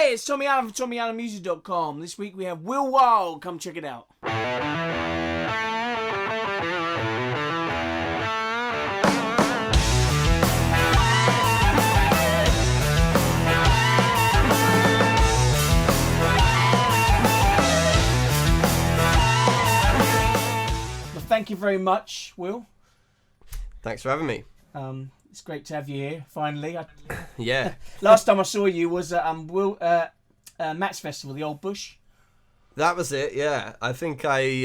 Hey, it's Tommy Allen from TommyAllenMusic.com. This week we have Will Wilde. Come check it out. Well, thank you very much, Will. Thanks for having me. It's great to have you here, finally. Yeah. Last time I saw you was at Matt's Festival, the Old Bush. That was it, yeah. I think I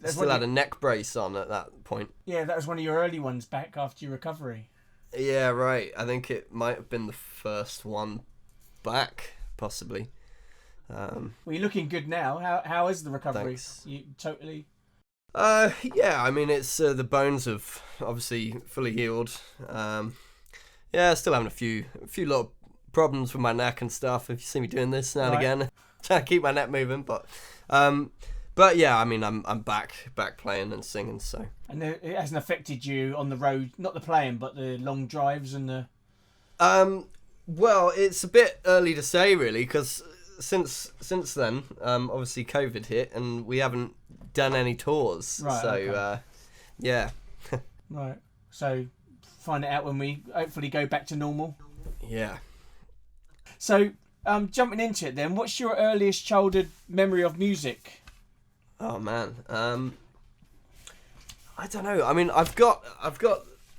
still had a neck brace on at that point. Yeah, that was one of your early ones back after your recovery. Yeah, right. I think it might have been the first one back, possibly. Well, you're looking good now. How is the recovery? Thanks. You totally... Yeah, I mean, it's the bones have obviously fully healed. Yeah, still having a few little problems with my neck and stuff. If you see me doing this now and again, trying to keep my neck moving, but yeah, I mean, I'm back playing and singing. So. And it hasn't affected you on the road, not the playing, but the long drives and the. Well, it's a bit early to say really, because since then, obviously COVID hit and we haven't done any tours. Right. So, okay. Yeah. Right. So, find it out when we hopefully go back to normal. Yeah. So, jumping into it then, what's your earliest childhood memory of music? Oh man. I don't know. I mean, I've got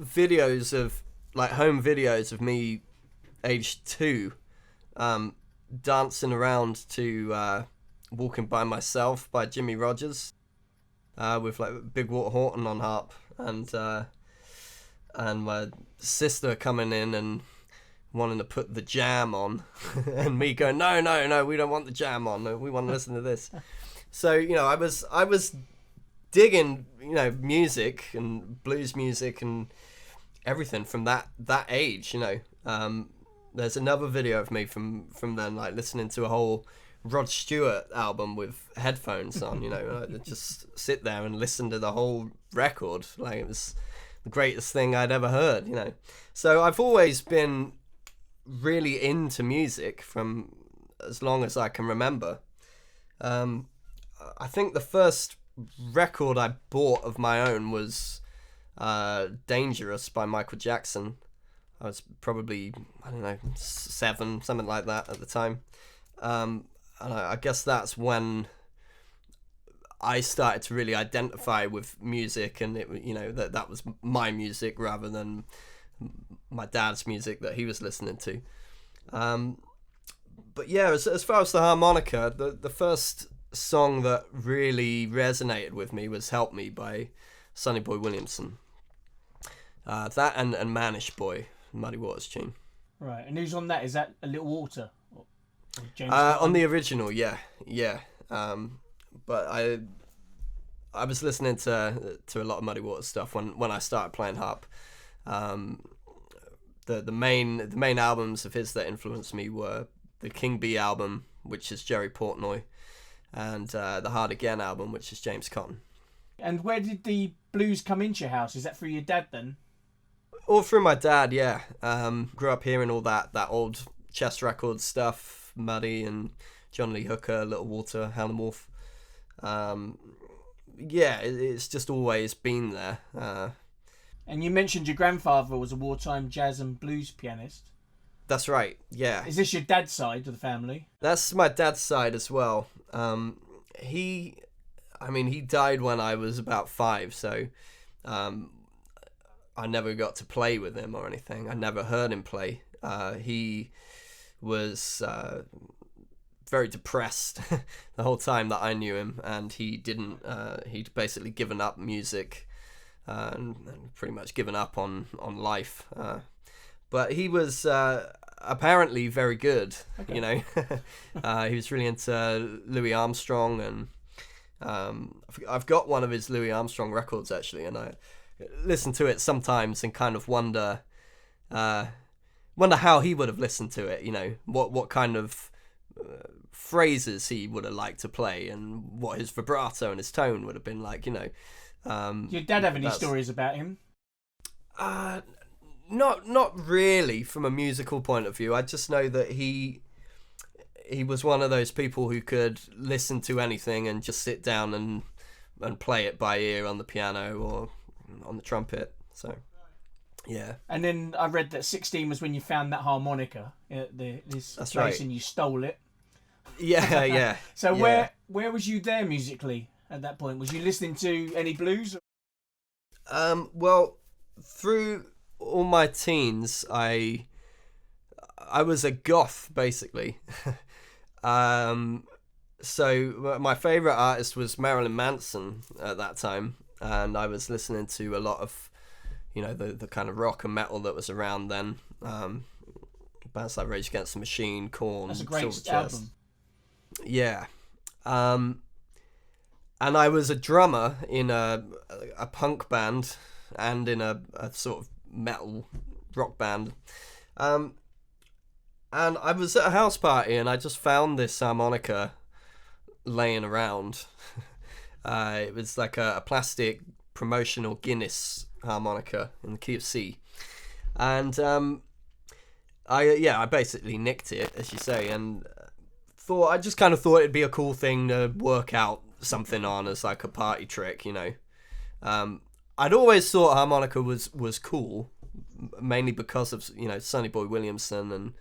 videos of like home videos of me aged 2, dancing around to Walking by Myself by Jimmy Rogers, with like Big Water Horton on harp, and my sister coming in and wanting to put the Jam on, and me going, no, we don't want the Jam on, we want to listen to this. So I was digging music and blues music and everything from that age. There's another video of me from then, like listening to a whole Rod Stewart album with headphones on, I'd just sit there and listen to the whole record. Like, it was the greatest thing I'd ever heard, So I've always been really into music from as long as I can remember. I think the first record I bought of my own was Dangerous by Michael Jackson. I was probably, 7, something like that at the time. And I guess that's when I started to really identify with music, and it, that was my music rather than my dad's music that he was listening to. But yeah, as far as the harmonica, the first song that really resonated with me was "Help Me" by Sonny Boy Williamson. That and "Manish Boy," Muddy Waters tune. Right, and who's on that? Is that A Little Water? James on the original, yeah. But I was listening to a lot of Muddy Waters stuff when I started playing harp. The main albums of his that influenced me were the King Bee album, which is Jerry Portnoy, and the Hard Again album, which is James Cotton. And where did the blues come into your house? Is that through your dad then? All through my dad, yeah. Grew up hearing all that old chess record stuff. Muddy and John Lee Hooker, Little Walter, Howlin' Wolf. Yeah, it's just always been there. And you mentioned your grandfather was a wartime jazz and blues pianist. That's right, yeah. Is this your dad's side of the family? That's my dad's side as well. He died when I was about 5, so I never got to play with him or anything. I never heard him play. He was very depressed the whole time that I knew him, and he didn't. He'd basically given up music and pretty much given up on life. But he was apparently very good. Okay. He was really into Louis Armstrong, and I've got one of his Louis Armstrong records actually, and I listen to it sometimes and kind of wonder how he would have listened to it, what kind of phrases he would have liked to play and what his vibrato and his tone would have been like, Do your dad have any stories about him? Not really from a musical point of view. I just know that he he was one of those people who could listen to anything and just sit down and play it by ear on the piano or on the trumpet. So, yeah. And then I read that 16 was when you found that harmonica at this That's place, right. and you stole it. Yeah, yeah. So yeah. where was you there musically at that point? Was you listening to any blues? Well, through all my teens, I was a goth, basically. So my favorite artist was Marilyn Manson at that time, and I was listening to a lot of, the kind of rock and metal that was around then. Bands like Rage Against the Machine, Korn, That's a great Silverchair. album. Yeah. And I was a drummer in a punk band and in a sort of metal rock band. And I was at a house party and I just found this harmonica laying around. It was like a plastic promotional Guinness harmonica in the key of C. And I basically nicked it, as you say, and I just kind of thought it'd be a cool thing to work out something on as like a party trick, I'd always thought harmonica was cool, mainly because of Sonny Boy Williamson, and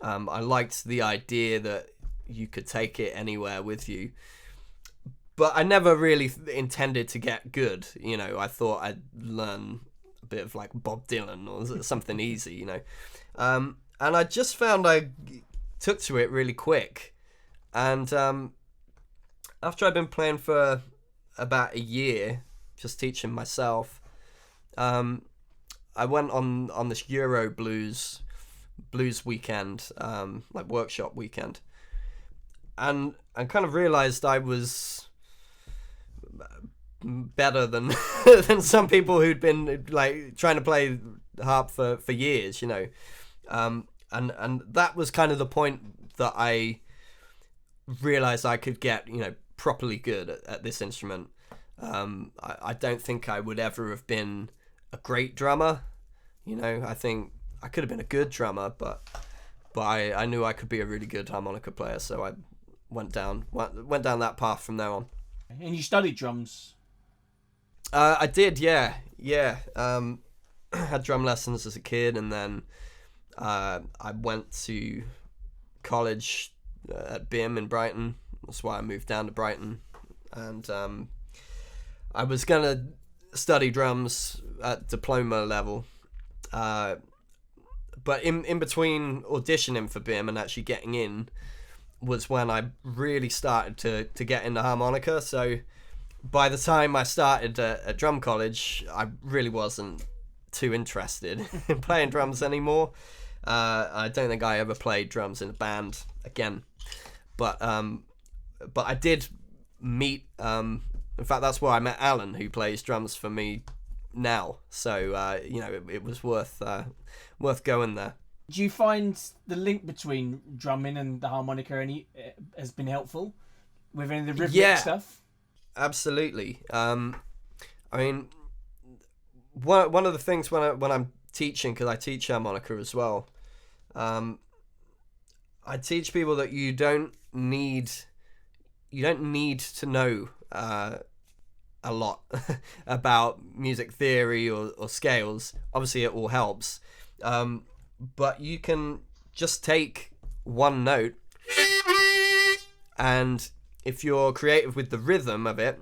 I liked the idea that you could take it anywhere with you. But I never really intended to get good, I thought I'd learn a bit of like Bob Dylan or something easy, And I just found I took to it really quick. And after I'd been playing for about a year, just teaching myself, I went on this Euro blues weekend, like workshop weekend, and kind of realized I was better than than some people who'd been like trying to play harp for years, and that was kind of the point that I realized I could get properly good at this instrument. I don't think I would ever have been a great drummer. I think I could have been a good drummer, but I knew I could be a really good harmonica player, so I went down that path from there on. And you studied drums? I did, yeah. Had drum lessons as a kid, and then I went to college at BIM in Brighton. That's why I moved down to Brighton, and I was gonna study drums at diploma level, but in between auditioning for BIM and actually getting in was when I really started to get into harmonica. So by the time I started at drum college, I really wasn't too interested in playing drums anymore. I don't think I ever played drums in a band again, but I did meet. In fact, that's where I met Alan, who plays drums for me now. So it was worth going there. Do you find the link between drumming and the harmonica has been helpful with any of the rhythmic stuff? Absolutely. I mean, one of the things when I'm teaching, because I teach harmonica as well, I teach people that you don't need to know a lot about music theory or scales. Obviously, it all helps, but you can just take one note, and if you're creative with the rhythm of it,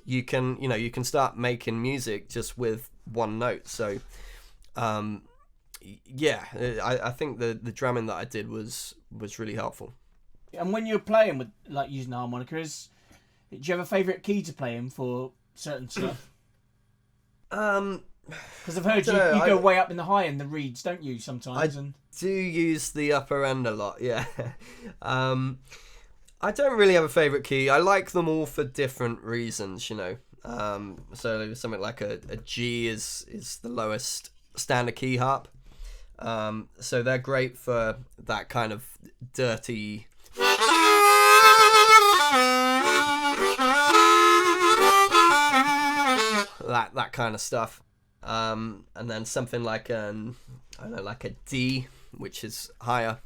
you can start making music just with one note. So I think the drumming that I did was really helpful. And when you're playing with like using the harmonica, do you have a favourite key to play in for certain stuff? Because I've heard you go way up in the high end, the reeds, don't you, sometimes? I do use the upper end a lot, yeah. I don't really have a favourite key. I like them all for different reasons, So something like a G is the lowest standard key harp. So they're great for that kind of dirty... that kind of stuff. and then something like I don't know, like a D, which is higher.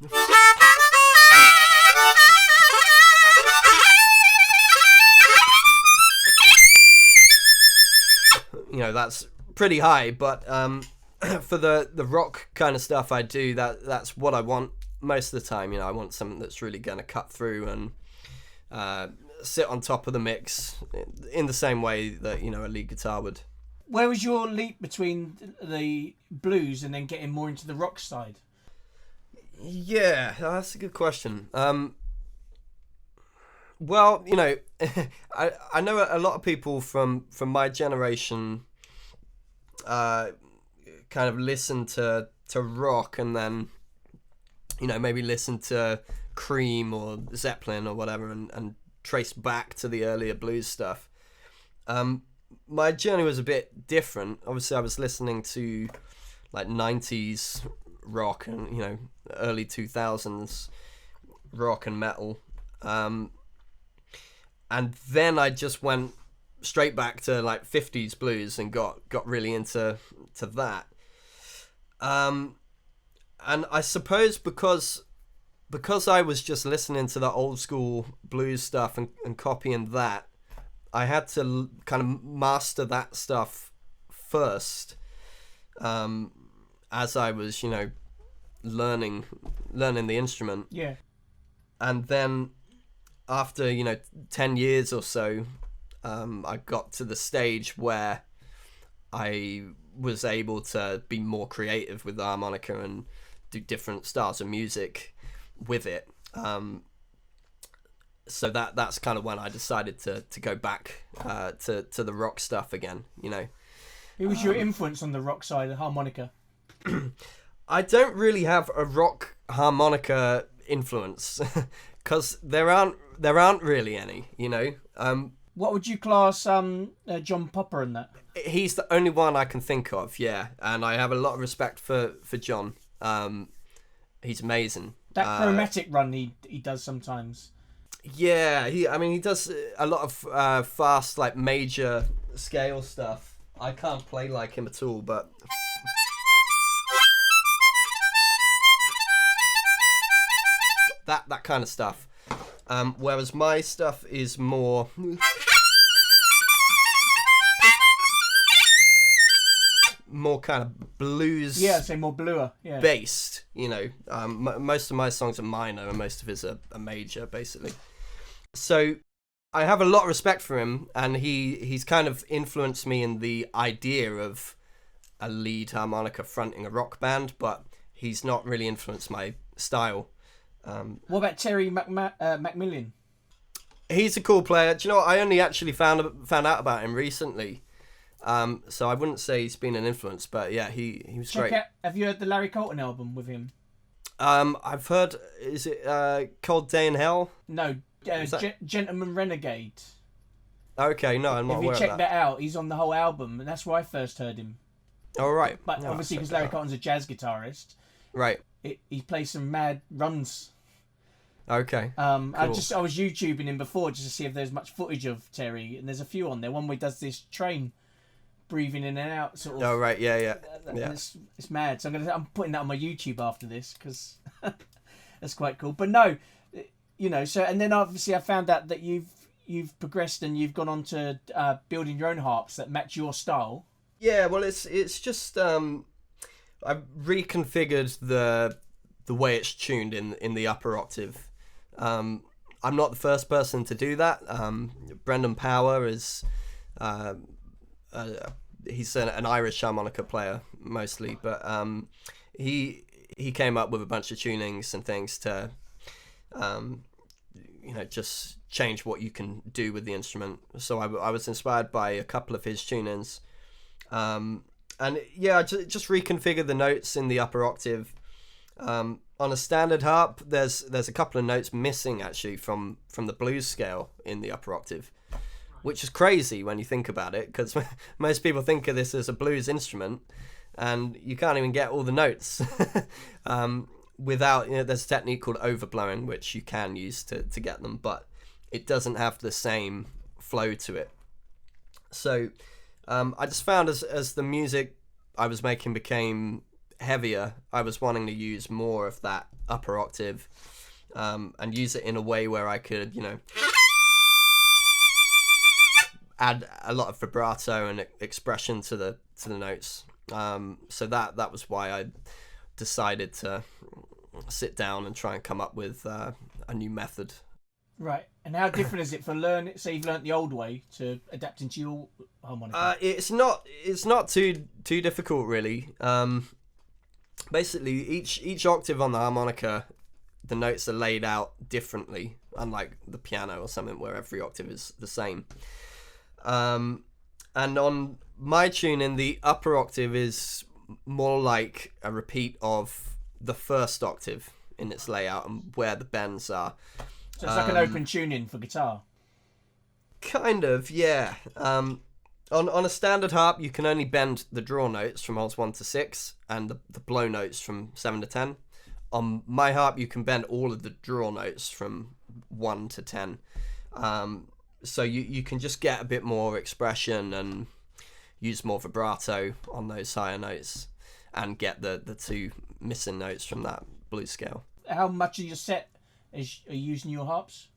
You know, that's pretty high, but for the rock kind of stuff I do, that's what I want most of the time. You know, I want something that's really going to cut through and sit on top of the mix in the same way that, you know, a lead guitar would. Where was your leap between the blues and then getting more into the rock side? Yeah, that's a good question. Well, you know, I know a lot of people from my generation kind of listen to rock and then, you know, maybe listen to Cream or Zeppelin or whatever and trace back to the earlier blues stuff. My journey was a bit different. Obviously, I was listening to like 90s rock and, you know, early 2000s rock and metal. And then I just went straight back to like 50s blues and got really into that. And I suppose because I was just listening to the old school blues stuff and copying that, I had to kind of master that stuff first, as I was, you know, learning the instrument. Yeah. And then after, you know, 10 years or so, I got to the stage where I was able to be more creative with the harmonica and do different styles of music with it. So that's kind of when I decided to go back to the rock stuff again, you know. Who was your influence on the rock side of harmonica? I don't really have a rock harmonica influence because there aren't really any, you know. What would you class John Popper in that? He's the only one I can think of, yeah, and I have a lot of respect for John. He's amazing. That chromatic run he does sometimes. Yeah, he does a lot of fast, like, major scale stuff. I can't play like him at all, but that kind of stuff. Whereas my stuff is more kind of blues. Yeah, say more bluer. Yeah. Based, you know. Most of my songs are minor, and most of his are major, basically. So I have a lot of respect for him, and he's kind of influenced me in the idea of a lead harmonica fronting a rock band, but he's not really influenced my style. What about Terry Macmillan? He's a cool player. Do you know what? I only actually found out about him recently. So I wouldn't say he's been an influence, but yeah, he was great. Have you heard the Larry Colton album with him? I've heard. Is it Cold Day in Hell? No, Gentleman Renegade. Okay, no, I'm not aware of that. If you check that out, he's on the whole album, and that's where I first heard him. Oh, right. But obviously, because Larry Colton's a jazz guitarist, right? He plays some mad runs. Okay. Cool. I was YouTubing him before just to see if there's much footage of Terry, and there's a few on there. One where he does this train breathing in and out, sort of. Oh right, yeah. It's mad. So I'm putting that on my YouTube after this because that's quite cool. But no, you know. So and then obviously I found out that you've progressed and you've gone on to building your own harps that match your style. Yeah, well, it's just I've reconfigured the way it's tuned in the upper octave. I'm not the first person to do that. Brendan Power is he's an Irish harmonica player mostly, but he came up with a bunch of tunings and things to just change what you can do with the instrument. So I was inspired by a couple of his tunings, and yeah, I just reconfigured the notes in the upper octave. On a standard harp, there's a couple of notes missing actually from the blues scale in the upper octave, which is crazy when you think about it, because most people think of this as a blues instrument, and you can't even get all the notes without, there's a technique called overblowing, which you can use to get them, but it doesn't have the same flow to it. So I just found as the music I was making became heavier, I was wanting to use more of that upper octave, and use it in a way where I could, add a lot of vibrato and expression to the notes. So that was why I decided to sit down and try and come up with a new method. Right. And how different is it for say you've learnt the old way to adapt into your harmonica? It's not too difficult, really. Basically, each octave on the harmonica, the notes are laid out differently, unlike the piano or something where every octave is the same. And on my tuning, the upper octave is more like a repeat of the first octave in its layout and where the bends are. So it's like an open tuning for guitar. Kind of, yeah. On a standard harp, you can only bend the draw notes from holds 1 to 6 and the blow notes from 7 to 10. On my harp, you can bend all of the draw notes from 1 to 10. So you can just get a bit more expression and use more vibrato on those higher notes and get the two missing notes from that blues scale. How much of your set are you using your harps?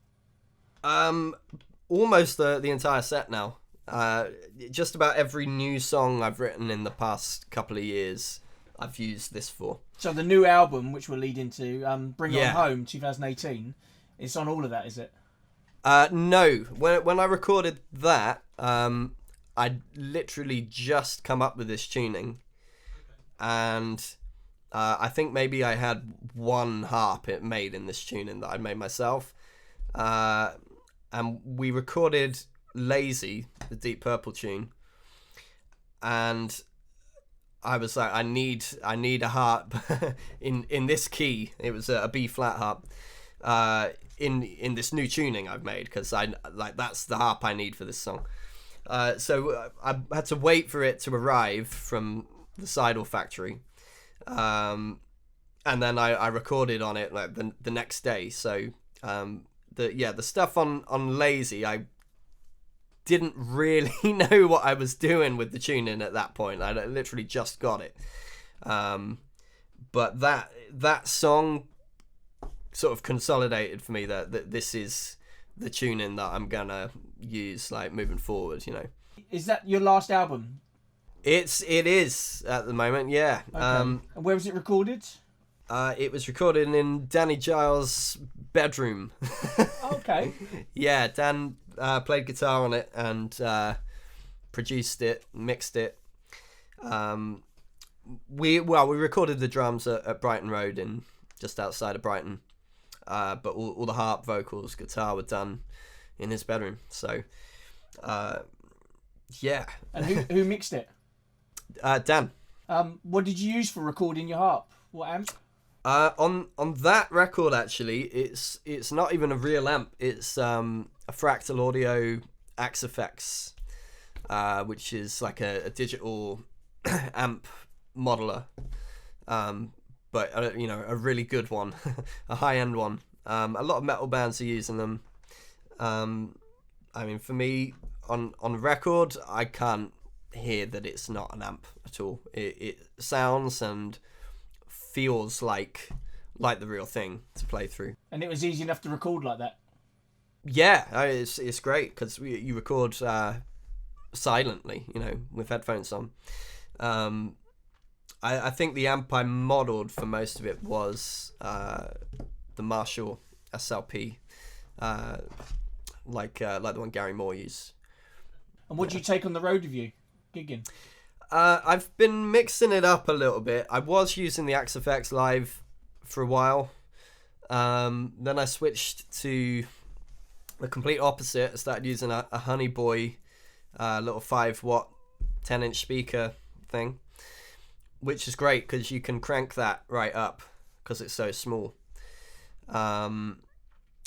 Almost the entire set now. Just about every new song I've written in the past couple of years, I've used this for. So the new album, which we'll lead into, Bring It On Home 2018, it's on all of that, is it? No. When I recorded that, I'd literally just come up with this tuning, and I think maybe I had one harp it made in this tuning that I made myself, and we recorded Lazy, the Deep Purple tune, and I was like, I need a harp in this key. It was a B flat harp in this new tuning I've made, because that's the harp I need for this song. So I had to wait for it to arrive from the Seidel factory, and then I recorded on it like the next day. So the stuff on Lazy, I didn't really know what I was doing with the tuning at that point. I literally just got it. But that song sort of consolidated for me that this is the tuning that I'm gonna use like moving forward. Is that your last album? It is at the moment, yeah. Okay. And where was it recorded? It was recorded in Danny Giles' bedroom. Okay. Yeah, Dan played guitar on it and produced it, mixed it. We recorded the drums at Brighton Road, just outside of Brighton. But all the harp, vocals, guitar were done in his bedroom. So, yeah. And who mixed it? Dan. What did you use for recording your harp? What amp? On that record, actually, it's not even a real amp. It's a Fractal Audio Axe-Effects, which is like a digital amp modeler, but a really good one, a high-end one. A lot of metal bands are using them. I mean, for me, on record, I can't hear that it's not an amp at all. It sounds and feels like the real thing to play through. And it was easy enough to record like that? Yeah, it's great because you record silently, with headphones on. I think the amp I modelled for most of it was the Marshall SLP, like the one Gary Moore used. And what do you take on the road with you, gigging? I've been mixing it up a little bit. I was using the Axe-Effects Live for a while. Then I switched to the complete opposite. I started using a Honey Boy little 5-watt 10-inch speaker thing, which is great because you can crank that right up because it's so small. And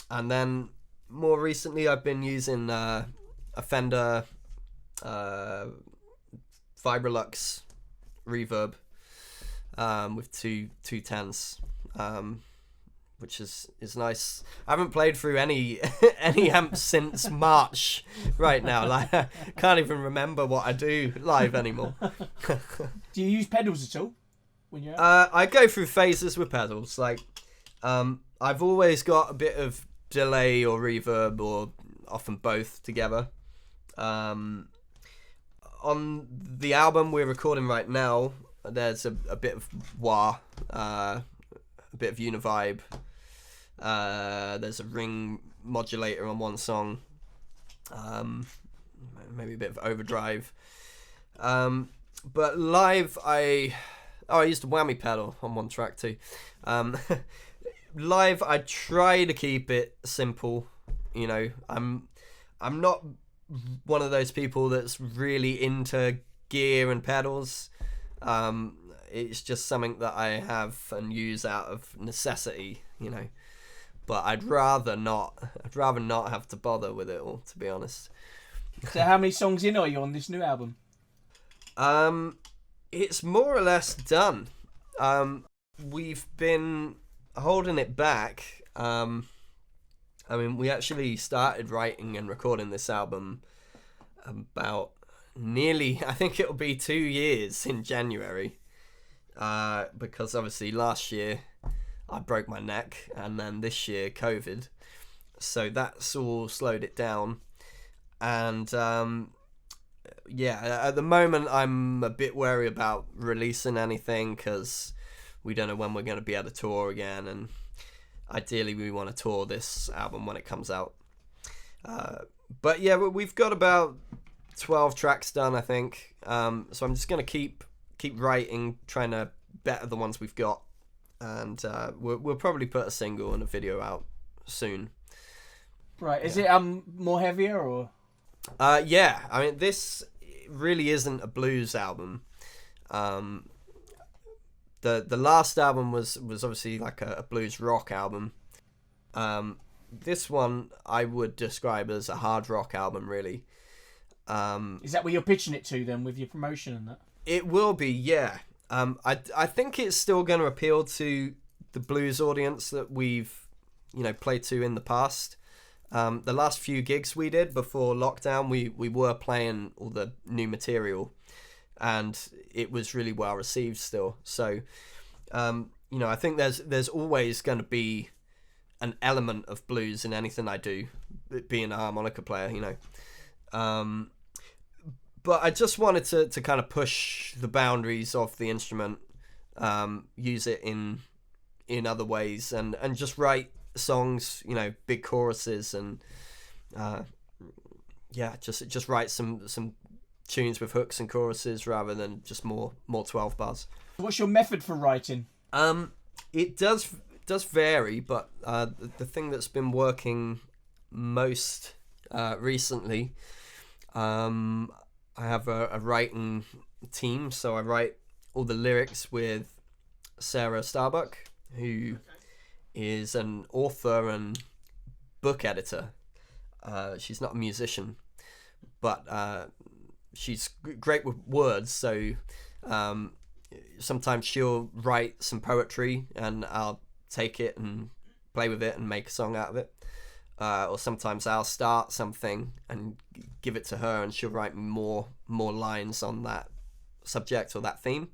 then more recently I've been using a Fender Vibrolux reverb with two 10s, which is nice. I haven't played through any any amps since March right now. Like, I can't even remember what I do live anymore. Do you use pedals at all when you're out? I go through phases with pedals. Like, I've always got a bit of delay or reverb, or often both together. On the album we're recording right now, there's a bit of wah, a bit of univibe. There's a ring modulator on one song, maybe a bit of overdrive. But live, I used a whammy pedal on one track too. Live, I try to keep it simple. You know, I'm not one of those people that's really into gear and pedals. It's just something that I have and use out of necessity, you know. But I'd rather not have to bother with it all, to be honest. So how many songs in are you on this new album? It's more or less done. We've been holding it back. I mean, we actually started writing and recording this album about nearly, I think it'll be 2 years in January. Because obviously last year I broke my neck, and then this year COVID, so that's all slowed it down. And yeah, at the moment I'm a bit wary about releasing anything, because we don't know when we're going to be able to tour again, and ideally we want to tour this album when it comes out. But yeah, we've got about 12 tracks done, I think. So I'm just going to keep writing, trying to better the ones we've got. And we'll probably put a single and a video out soon. Right, is it more heavier or? Yeah, I mean, this really isn't a blues album. The last album was obviously like a blues rock album. This one I would describe as a hard rock album, really. Is that where you're pitching it to then, with your promotion and that? It will be, yeah. I think it's still going to appeal to the blues audience that we've, played to in the past. The last few gigs we did before lockdown, we were playing all the new material, and it was really well received still. So, I think there's always going to be an element of blues in anything I do, being a harmonica player, But I just wanted to kind of push the boundaries of the instrument, use it in other ways, and just write songs, big choruses, and just write some tunes with hooks and choruses rather than just more 12 bars. What's your method for writing? It does vary, but the thing that's been working most recently, I have a writing team, so I write all the lyrics with Sarah Starbuck, who is an author and book editor. She's not a musician, but she's great with words, so sometimes she'll write some poetry and I'll take it and play with it and make a song out of it. Or sometimes I'll start something and give it to her, and she'll write more lines on that subject or that theme.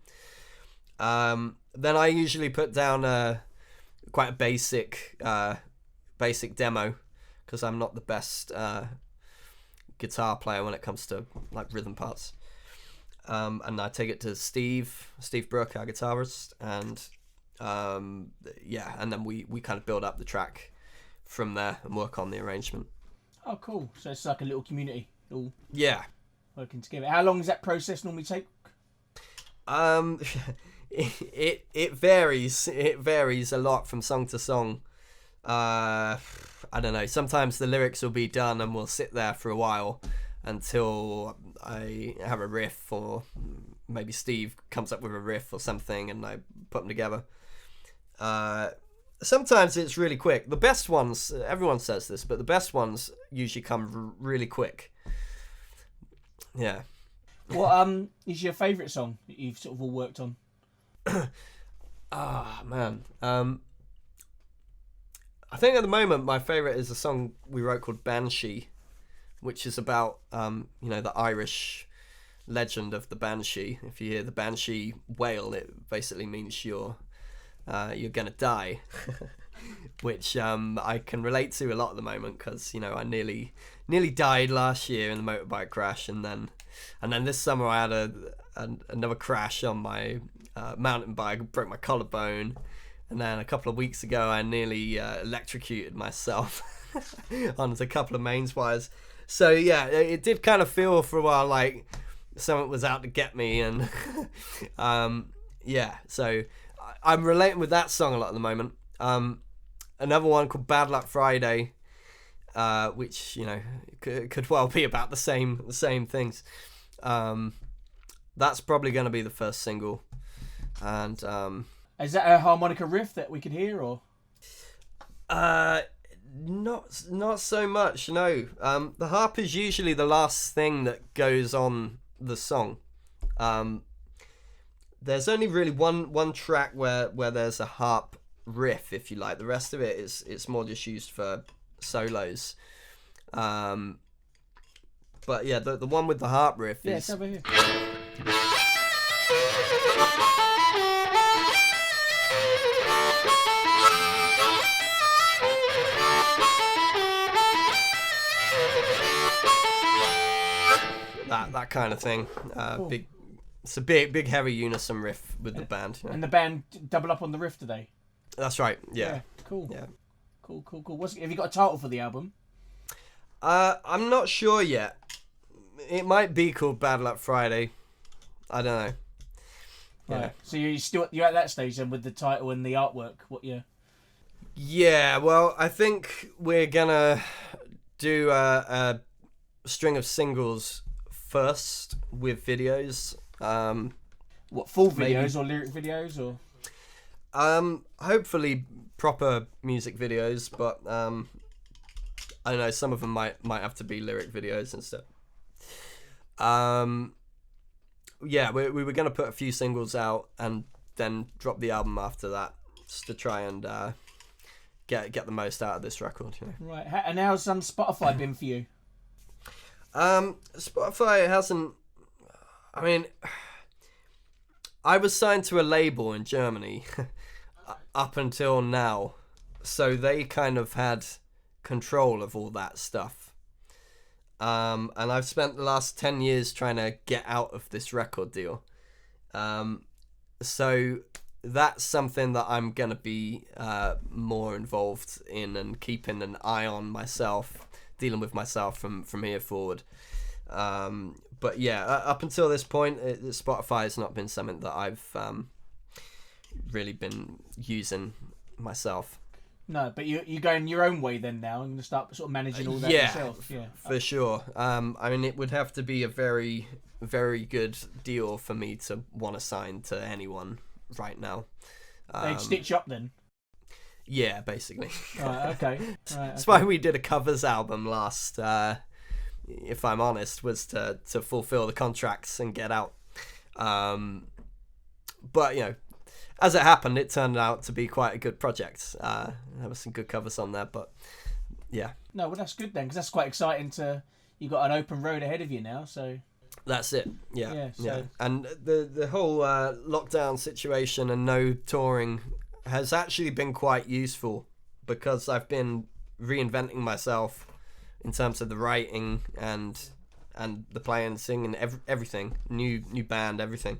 Then I usually put down quite a basic demo, because I'm not the best guitar player when it comes to like rhythm parts. And I take it to Steve Brook, our guitarist, and and then we kind of build up the track from there and work on the arrangement. Oh, cool. So it's like a little community all working together. How long does that process normally take? It varies. It varies a lot from song to song. I don't know. Sometimes the lyrics will be done and we'll sit there for a while until I have a riff, or maybe Steve comes up with a riff or something and I put them together. Sometimes it's really quick. The best ones, everyone says this, but the best ones usually come really quick. Yeah. What is your favourite song that you've sort of all worked on? Man. I think at the moment my favourite is a song we wrote called Banshee, which is about the Irish legend of the Banshee. If you hear the Banshee wail, it basically means you're gonna die, which I can relate to a lot at the moment because I nearly died last year in the motorbike crash, and then this summer I had another crash on my mountain bike, broke my collarbone. And then a couple of weeks ago, I nearly electrocuted myself on a couple of mains wires. So yeah, it did kind of feel for a while like someone was out to get me. And so I'm relating with that song a lot at the moment. Another one called Bad Luck Friday, which could well be about the same things. That's probably going to be the first single, and is that a harmonica riff that we could hear, or? Not so much. No. The harp is usually the last thing that goes on the song. There's only really one track where there's a harp riff, if you like. The rest of it's more just used for solos. But yeah, the one with the harp riff is. Yeah, it's over here. That kind of thing. Cool. It's a big heavy unison riff with the band. And the band double up on the riff today. That's right. Yeah. Cool. Yeah. Cool. Have you got a title for the album? I'm not sure yet. It might be called Bad Luck Friday. I don't know. Right. Yeah. So you're at that stage then with the title and the artwork. What you? Yeah. Well, I think we're gonna do a string of singles first with videos. What, full videos or lyric videos or? Hopefully proper music videos, but I don't know, some of them might have to be lyric videos and stuff. Yeah, we were gonna put a few singles out and then drop the album after that, just to try and get the most out of this record. Right. And how's Spotify been for you? Spotify hasn't. I mean, I was signed to a label in Germany up until now, so they kind of had control of all that stuff. And I've spent the last 10 years trying to get out of this record deal. So that's something that I'm going to be more involved in and keeping an eye on myself, dealing with myself from here forward. But yeah, up until this point, Spotify has not been something that I've really been using myself. No, but you're going your own way then now, and going to start sort of managing all that yourself. Yeah, for sure. I mean, it would have to be a very, very good deal for me to want to sign to anyone right now. They'd stitch you up then? Yeah, basically. Right, okay. That's why we did a covers album last, if I'm honest, was to fulfill the contracts and get out. But, as it happened, it turned out to be quite a good project. There were some good covers on there, but yeah. No, well, that's good then, because that's quite exciting you've got an open road ahead of you now, so... That's it, yeah. So... And the whole lockdown situation and no touring has actually been quite useful, because I've been reinventing myself in terms of the writing and the playing, singing, everything, new band, everything.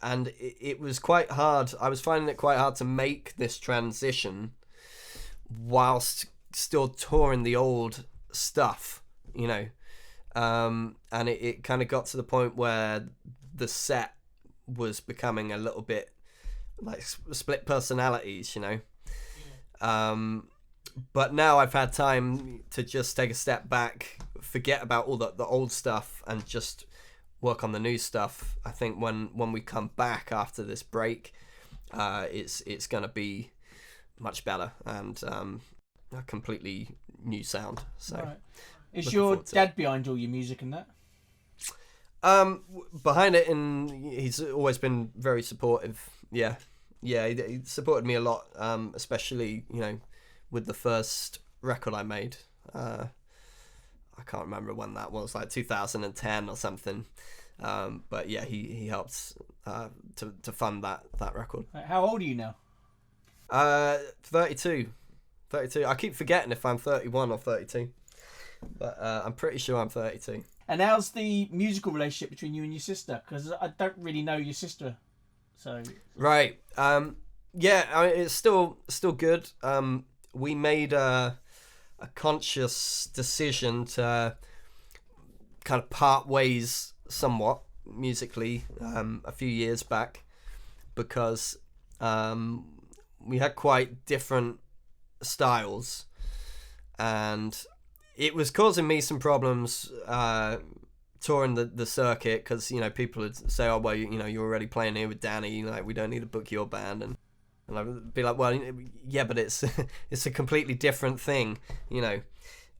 And it was quite hard. I was finding it quite hard to make this transition whilst still touring the old stuff, and it kind of got to the point where the set was becoming a little bit like split personalities, But now I've had time to just take a step back, forget about all the old stuff, and just work on the new stuff. I think when we come back after this break, it's gonna be much better and a completely new sound. So, right. Is your dad behind all your music and that? Behind it, and he's always been very supportive. Yeah, yeah, he supported me a lot, especially, with the first record I made. I can't remember when that was, like 2010 or something. But yeah, he helped to fund that record. How old are you now? 32. I keep forgetting if I'm 31 or 32. But I'm pretty sure I'm 32. And how's the musical relationship between you and your sister? Because I don't really know your sister. So right. Yeah, I mean, it's still good. We made a conscious decision to kind of part ways somewhat musically a few years back, because we had quite different styles, and it was causing me some problems touring the circuit, because people would say, oh well, you're already playing here with Danny, like we don't need to book your band, and I'd be like, well, yeah, but it's it's a completely different thing, and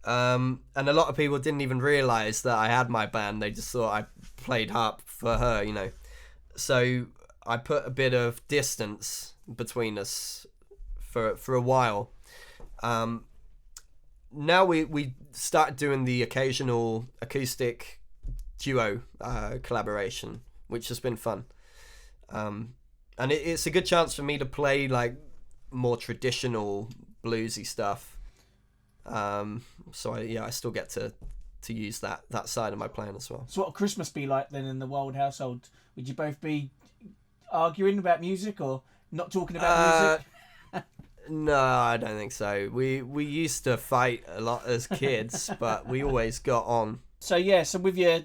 a lot of people didn't even realize that I had my band. They just thought I played harp for her, so I put a bit of distance between us for a while. Now we started doing the occasional acoustic duo collaboration, which has been fun. And it's a good chance for me to play like more traditional bluesy stuff. So I still get to use that side of my playing as well. So what would Christmas be like then in the Wilde household? Would you both be arguing about music or not talking about music? No, I don't think so. We used to fight a lot as kids, but we always got on. So with your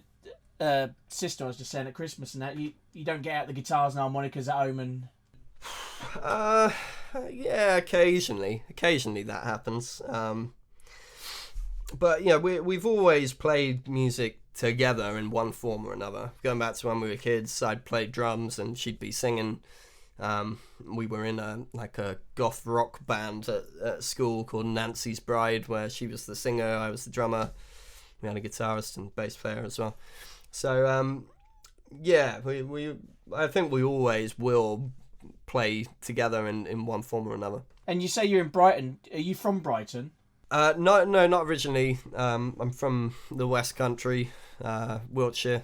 sister, I was just saying, at Christmas and that, you don't get out the guitars and harmonicas at home and... Yeah, occasionally that happens. But we've always played music together in one form or another. Going back to when we were kids, I'd play drums and she'd be singing. We were in a goth rock band at school called Nancy's Bride, where she was the singer, I was the drummer. We had a guitarist and bass player as well. So we I think we always will play together in one form or another. And you say you're in Brighton. Are you from Brighton? No, not originally. I'm from the West Country, Wiltshire,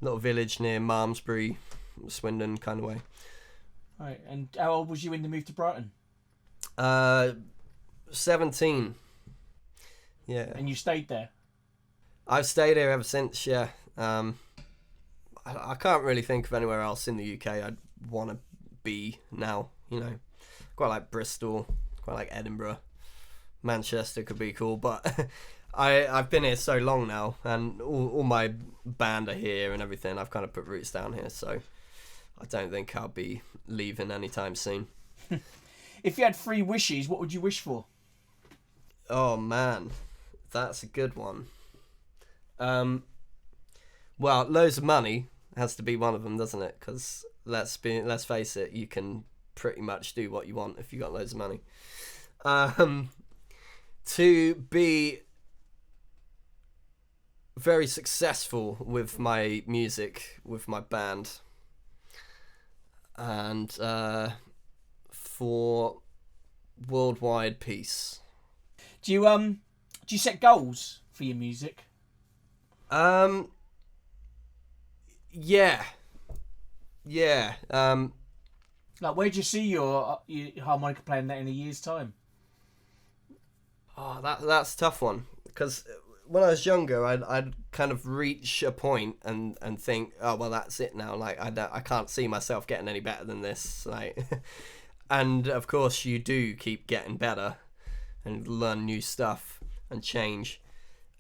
little village near Malmesbury, Swindon kind of way. Right, and how old was you when you moved to Brighton? 17. Yeah. And you stayed there? I've stayed here ever since, yeah. I can't really think of anywhere else in the UK I'd want to be now, Quite like Bristol, quite like Edinburgh. Manchester could be cool, but I've been here so long now, and all my band are here and everything. I've kind of put roots down here, so I don't think I'll be leaving anytime soon. If you had 3 wishes, what would you wish for? Oh man, that's a good one. Well, loads of money has to be one of them, doesn't it? Because let's face it, you can pretty much do what you want if you got loads of money. To be very successful with my music, with my band, and for worldwide peace. Do you set goals for your music? Yeah. Like, where do you see your harmonica playing that in a year's time? Oh, that's a tough one, because when I was younger, I'd kind of reach a point and think, oh well, that's it now. Like I can't see myself getting any better than this. Like, and of course you do keep getting better and learn new stuff and change.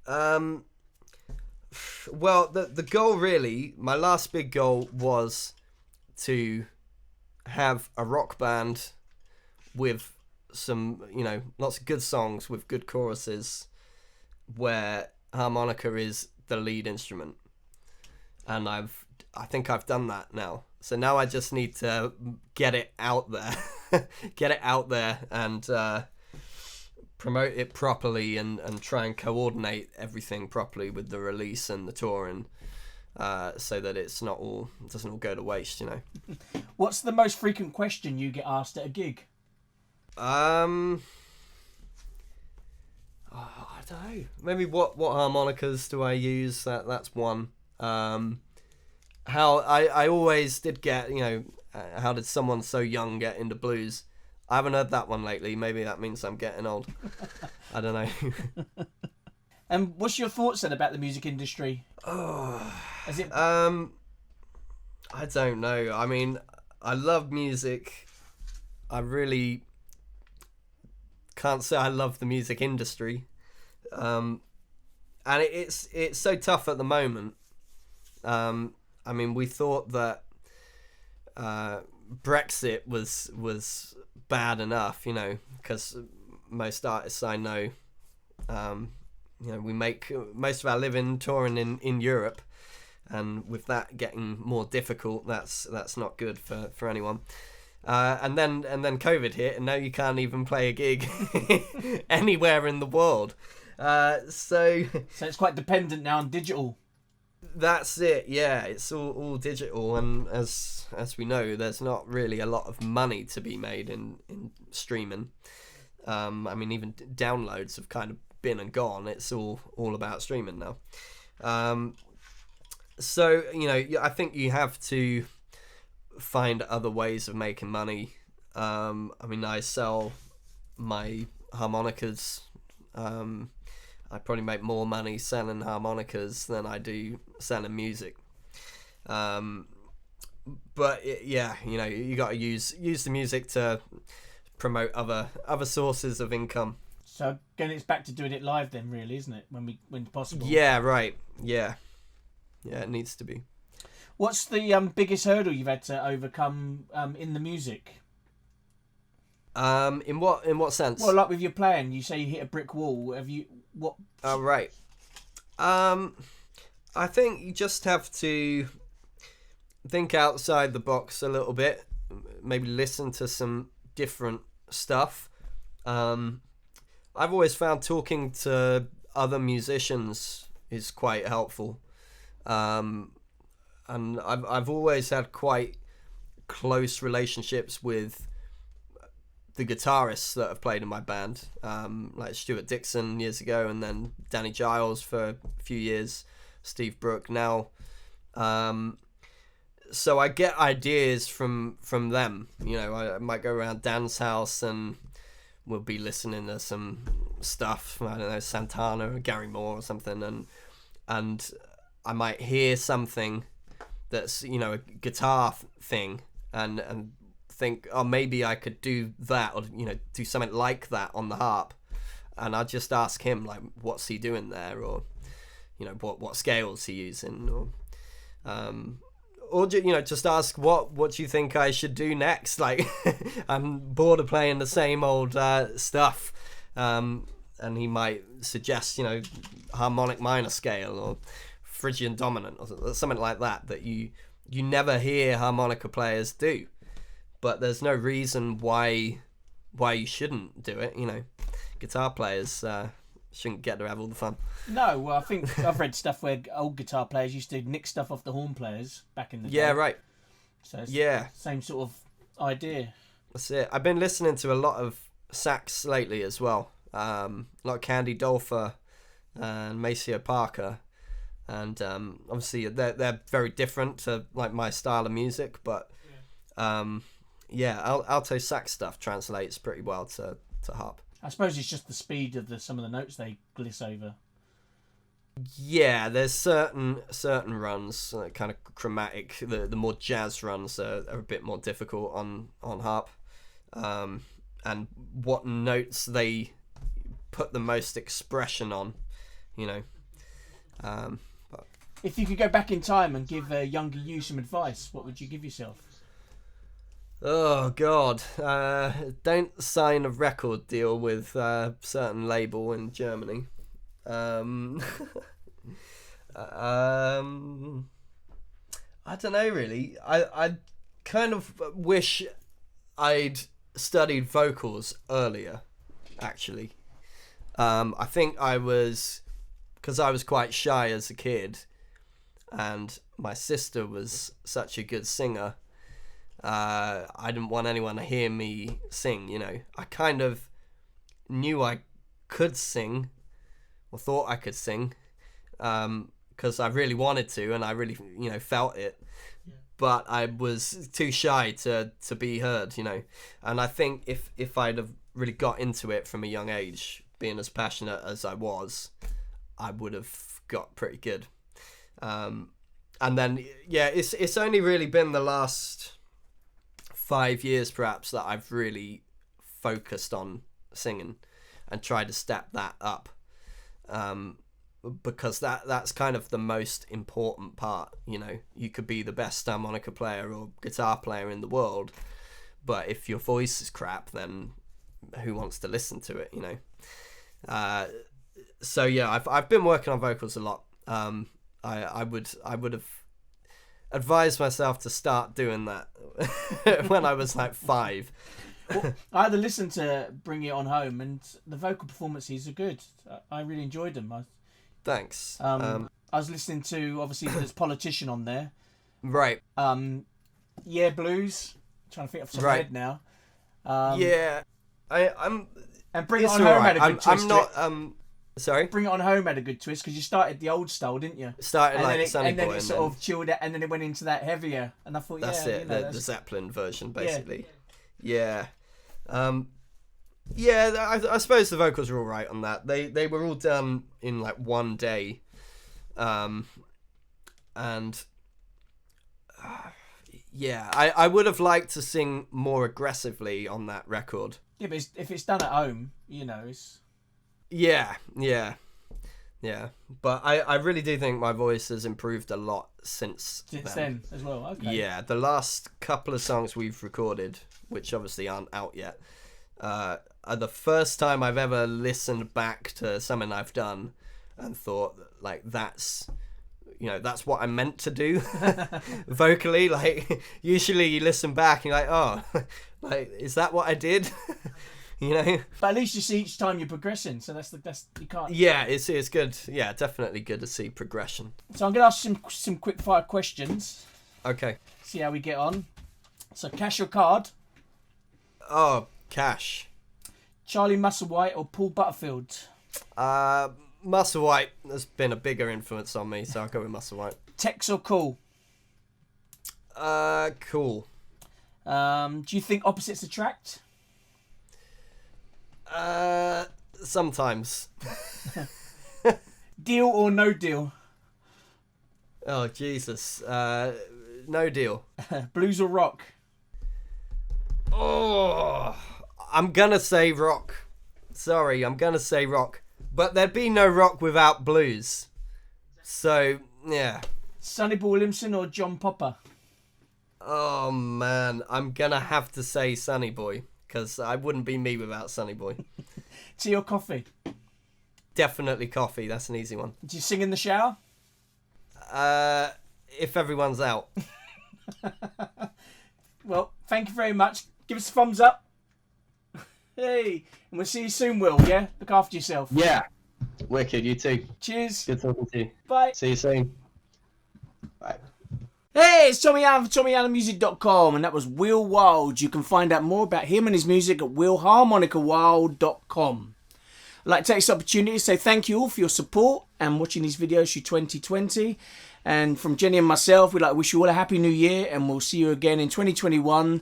Well, the goal really, my last big goal was to have a rock band with some, lots of good songs with good choruses, where harmonica is the lead instrument. And I think I've done that now. So now I just need to get it out there, and promote it properly and try and coordinate everything properly with the release and the touring, so that it's not all, doesn't all go to waste, What's the most frequent question you get asked at a gig? I don't know. Maybe what harmonicas do I use? That's one. How I always did get, how did someone so young get into blues? I haven't heard that one lately. Maybe that means I'm getting old. I don't know. And what's your thoughts then about the music industry? Is it? I don't know. I mean, I love music. I really can't say I love the music industry. And it's so tough at the moment. I mean, we thought that Brexit was bad enough, because most artists I know, we make most of our living touring in Europe, and with that getting more difficult, that's not good for anyone. And then COVID hit, and now you can't even play a gig anywhere in the world. So it's quite dependent now on digital. That's it. Yeah, it's all digital, and as we know, there's not really a lot of money to be made in streaming. I mean, even downloads have kind of been and gone. It's all about streaming now. So I think you have to find other ways of making money. I mean, I sell my harmonicas. I probably make more money selling harmonicas than I do selling music. But you got to use the music to promote other sources of income. So again, it's back to doing it live then, really, isn't it? When possible. Yeah, right. Yeah, it needs to be. What's the biggest hurdle you've had to overcome in the music? In what sense? Well, like with your playing, you say you hit a brick wall. Have you what? Oh, right. I think you just have to think outside the box a little bit. Maybe listen to some different stuff. I've always found talking to other musicians is quite helpful. And I've always had quite close relationships with the guitarists that have played in my band, like Stuart Dixon years ago, and then Danny Giles for a few years, Steve Brook now. So I get ideas from them. I might go around Dan's house and we'll be listening to some stuff, I don't know, Santana or Gary Moore or something, and I might hear something that's a guitar thing and think, oh, maybe I could do that, or do something like that on the harp, and I just ask him, like, what's he doing there, or what scales he using, or just ask what do you think I should do next. Like, I'm bored of playing the same old stuff, and he might suggest harmonic minor scale or Phrygian dominant or something like that you never hear harmonica players do. But there's no reason why you shouldn't do it. Guitar players shouldn't get to have all the fun. No, well, I think I've read stuff where old guitar players used to nick stuff off the horn players back in the day. Yeah, right. So it's same sort of idea. That's it. I've been listening to a lot of sax lately as well. A lot of Candy Dolfer and Maceo Parker. And obviously they're very different to like my style of music, but alto sax stuff translates pretty well to harp. I suppose it's just the speed of some of the notes they gliss over. Yeah, there's certain runs, kind of chromatic. The more jazz runs are a bit more difficult on harp, and what notes they put the most expression on, But if you could go back in time and give younger you some advice, what would you give yourself? Oh God! Don't sign a record deal with a certain label in Germany. I don't know really. I kind of wish I'd studied vocals earlier. Actually, I think because I was quite shy as a kid, and my sister was such a good singer. I didn't want anyone to hear me sing, you know. I kind of knew I could sing, or thought I could sing, because I really wanted to, and I really, you know, felt it. Yeah. But I was too shy to be heard, you know. And I think if I'd have really got into it from a young age, being as passionate as I was, I would have got pretty good. And then, yeah, it's only really been the last 5 years perhaps that I've really focused on singing and tried to step that up, because that's kind of the most important part. You know, you could be the best harmonica player or guitar player in the world, but if your voice is crap, then who wants to listen to it, you know? So yeah, I've been working on vocals a lot. I would have advised myself to start doing that when I was like 5. Well, I had to listen to Bring It On Home, and the vocal performances are good. I really enjoyed them. Thanks. I was listening to, obviously, there's Politician on there. Right. Yeah, Blues. I'm trying to think off the top of my head now. Yeah, I'm. And Bring It On Home had a good twist. I'm not. Sorry. Bring It On Home had a good twist because you started the old style, didn't you? Started and like Sunny Boy, and then it sort of chilled out, and then it went into that heavier. And I thought, that's yeah, it. you know, The Zeppelin version, basically. Yeah. Yeah. I suppose the vocals were all right on that. They were all done in like one day, and yeah, I would have liked to sing more aggressively on that record. Yeah, but if it's done at home, you know, it's. Yeah. But I really do think my voice has improved a lot since then as well. Okay. Yeah, the last couple of songs we've recorded, which obviously aren't out yet, are the first time I've ever listened back to something I've done and thought, like, that's what I meant to do vocally. Like, usually you listen back and you're like, oh, like, is that what I did? You know, but at least you see each time you're progressing, so that's you can't. Yeah, it's good. Yeah, definitely good to see progression. So I'm gonna ask some quick fire questions. Okay. See how we get on. So, cash or card? Oh, cash. Charlie Musselwhite or Paul Butterfield? Musselwhite has been a bigger influence on me, so I'll go with Musselwhite. Tex or Cool? Cool. Do you think opposites attract? Sometimes. Deal or no deal? Oh, Jesus. No deal. Blues or rock? Oh, I'm gonna say rock. Sorry, I'm gonna say rock. But there'd be no rock without blues. So, yeah. Sonny Boy Williamson or John Popper? Oh, man. I'm gonna have to say Sonny Boy. Because I wouldn't be me without Sonny Boy. Tea or coffee? Definitely coffee. That's an easy one. Do you sing in the shower? If everyone's out. Well, thank you very much. Give us a thumbs up. Hey, and we'll see you soon, Will, yeah? Look after yourself. Yeah. Wicked, you too. Cheers. Good talking to you. Bye. See you soon. Bye. Hey, it's Tommy Allen from TommyAllenMusic.com, and that was Will Wilde. You can find out more about him and his music at willharmonicawilde.com. I'd like to take this opportunity to say thank you all for your support and watching these videos through 2020. And from Jenny and myself, we'd like to wish you all a happy new year, and we'll see you again in 2021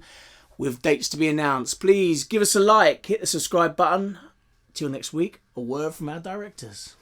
with dates to be announced. Please give us a like, hit the subscribe button. Till next week, a word from our directors.